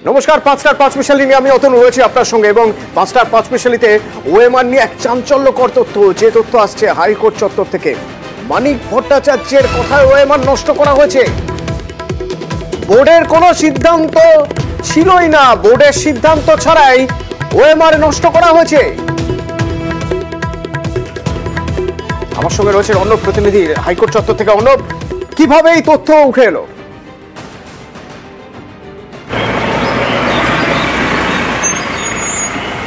নমস্কার, 5টার 5 মিশালি নিয়ে আমি অতনু রয়েছি আপনার সঙ্গে এবং 5টার 5 মিশালিতে ওএমআর নিয়ে এক চাঞ্চল্যকর তথ্য, যে তথ্য আসছে হাইকোর্ট চত্বর থেকে। মানিক ভট্টাচার্যের কথায় ওএমআর নষ্ট করা হয়েছে। বোর্ডের কোনো সিদ্ধান্ত ছিলই না, বোর্ডের সিদ্ধান্ত ছাড়াই ওএমআর নষ্ট করা হয়েছে। আমার সঙ্গে রয়েছে অর্ণব প্রতিনিধি হাইকোর্ট চত্বর থেকে। অর্ণব, কিভাবে এই তথ্য উঠে এলো?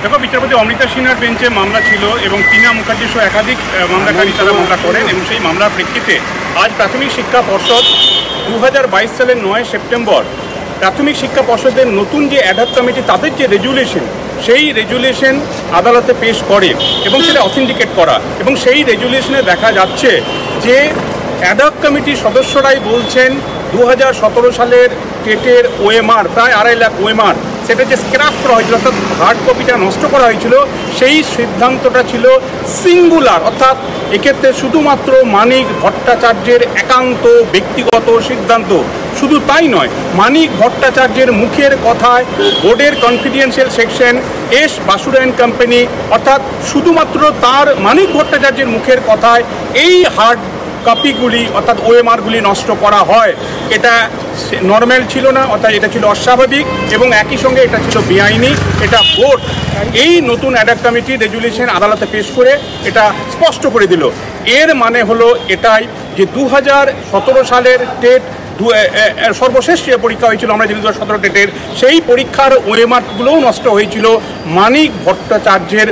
দেখো, বিচারপতি অমৃতা সিনহার বেঞ্চে মামলা ছিল এবং টিনা মুখার্জি সহ একাধিক মামলাকারী তারা মামলা করেন এবং সেই মামলার প্রেক্ষিতে আজ প্রাথমিক শিক্ষা পর্ষদ 2022 সালের 9 সেপ্টেম্বর প্রাথমিক শিক্ষা পর্ষদের নতুন যে অ্যাডহক কমিটি, তাদের যে রেজুলেশন, সেই রেজুলেশন আদালতে পেশ করে এবং সেটা অথেন্টিকেট করা। এবং সেই রেজুলেশনে দেখা যাচ্ছে যে অ্যাডহক কমিটির সদস্যরাই বলছেন 2017 সালের টেটের ওএমআর, প্রায় 2.5 লাখ ওএমআর, সেটা যে স্ক্র্যাপ করা হয়েছিল, অর্থাৎ হার্ড কপিটা নষ্ট করা হয়েছিল, সেই সিদ্ধান্তটা ছিল সিঙ্গুলার, অর্থাৎ এক্ষেত্রে শুধুমাত্র মানিক ভট্টাচার্যের একান্ত ব্যক্তিগত সিদ্ধান্ত। শুধু তাই নয়, মানিক ভট্টাচার্যের মুখের কথায় বোর্ডের কনফিডেন্সিয়াল সেকশন এস বাসুরায়ন কোম্পানি, অর্থাৎ শুধুমাত্র তার মানিক ভট্টাচার্যের মুখের কথায় এই হার্ড কপিগুলি অর্থাৎ ওএমআরগুলি নষ্ট করা হয়। এটা নর্মাল ছিল না, অর্থাৎ এটা ছিল অস্বাভাবিক এবং একই সঙ্গে এটা ছিল বেআইনি। এটা বোর্ড এই নতুন অ্যাডহক কমিটি রেজুলেশন আদালতে পেশ করে এটা স্পষ্ট করে দিল। এর মানে হলো এটাই যে 2017 সালের টেট সর্বশেষ যে পরীক্ষা হয়েছিল, আমরা যে 2017 টেটের, সেই পরীক্ষার ওএমআরগুলোও নষ্ট হয়েছিল মানিক ভট্টাচার্যের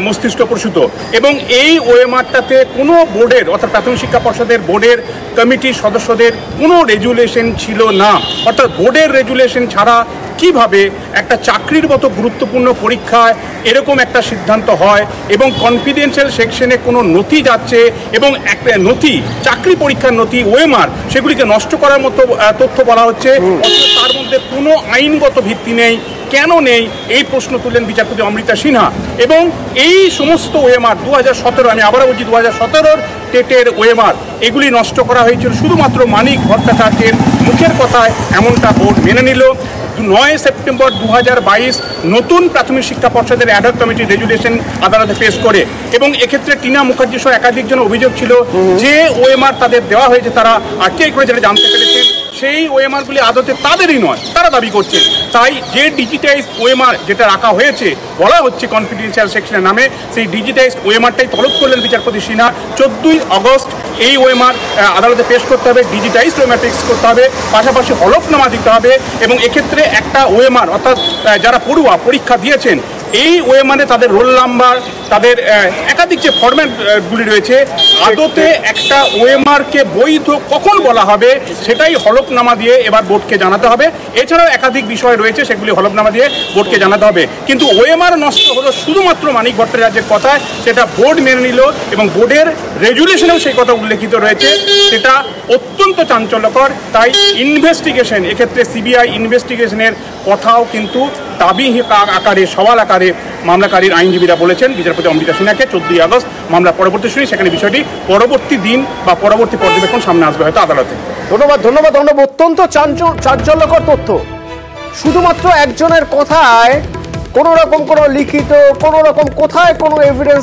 মস্তিষ্ক প্রসূত। এবং এই ওএমআরটাতে কোনো বোর্ডের, অর্থাৎ প্রাথমিক শিক্ষা পর্ষদের বোর্ডের কমিটির সদস্যদের কোনো রেজুলেশন ছিল না। অর্থাৎ বোর্ডের রেজুলেশন ছাড়া কিভাবে একটা চাকরির মতো গুরুত্বপূর্ণ পরীক্ষায় এরকম একটা সিদ্ধান্ত হয় এবং কনফিডেন্সিয়াল সেকশনে কোনো নথি যাচ্ছে এবং একটা নথি, চাকরি পরীক্ষার নথি, ওএমআর, সেগুলিকে নষ্ট করার মতো তথ্য বলা হচ্ছে। তার মধ্যে কোনো আইনগত ভিত্তি নেই। কেন নেই, এই প্রশ্ন তুললেন বিচারপতি অমৃতা সিনহা। এবং এই সমস্ত ওএমআর 2017, আমি আবারও বলছি, 2017 টেটের ওএমআর, এগুলি নষ্ট করা হয়েছিল শুধুমাত্র মানিক ভট্টাচার্যের মুখের কথায়, এমনটা বোর্ড মেনে নিল। 9 সেপ্টেম্বর 2022 নতুন প্রাথমিক শিক্ষা পর্ষদের অ্যাডহক কমিটির রেজুলেশন আদালতে পেশ করে। এবং এক্ষেত্রে টিনা মুখার্জি সহ একাধিকজন অভিযোগ ছিল যে ওএমআর তাদের দেওয়া হয়েছে, তারা আর্টিআই করে যেটা জানতে পেরেছেন, সেই ওএমআরগুলি আদতে তাদেরই নয়, তারা দাবি করছে। তাই যে ডিজিটাইজড ওএমআর যেটা রাখা হয়েছে, বলা হচ্ছে কনফিডেন্সিয়াল সেকশনের নামে, সেই ডিজিটাইজড ওএমআরটাই তলব করলেন বিচারপতি সিনহা। 14 আগস্ট এই ওএমআর আদালতে পেশ করতে হবে, ডিজিটাইজড ওএমআর পেশ করতে হবে, পাশাপাশি হলফনামা দিতে হবে। এবং এক্ষেত্রে একটা ওএমআর, অর্থাৎ যারা পড়ুয়া পরীক্ষা দিয়েছেন, এই ওএমআরে তাদের রোল নাম্বার, তাদের একাধিক যে ফরম্যাটগুলি রয়েছে, আদতে একটা ওএমআরকে বৈধ কখন বলা হবে সেটাই হলফনামা দিয়ে এবার বোর্ডকে জানাতে হবে। এছাড়াও একাধিক বিষয় রয়েছে, সেগুলি হলফনামা দিয়ে বোর্ডকে জানাতে হবে। কিন্তু ওএমআর নষ্ট হলো শুধুমাত্র মানিক ভট্টাচার্যের কথায়, সেটা বোর্ড মেনে নিল এবং বোর্ডের রেজুলেশনেও সেই কথা উল্লেখিত রয়েছে। সেটা অত্যন্ত চাঞ্চল্যকর। তাই ইনভেস্টিগেশন, এক্ষেত্রে সিবিআই ইনভেস্টিগেশনের কথাও কিন্তু দাবি আকারে, সওয়াল আকারে মামলাকারীর আইনজীবীরা বলেছেন বিচারপতি অমৃতা সিনহাকে। 14 আগস্ট মামলার পরবর্তী শুনানি, সেখানে বিষয়টি পরবর্তী দিন বা পরবর্তী পর্যবেক্ষণ সামনে আসবে হয়তো আদালতে। ধন্যবাদ, ধন্যবাদ অর্ণব। অত্যন্ত চাঞ্চল্যকর তথ্য। শুধুমাত্র একজনের কথায় কোনো রকম কোনো লিখিত, কোনো রকম কোথায় কোনো এভিডেন্স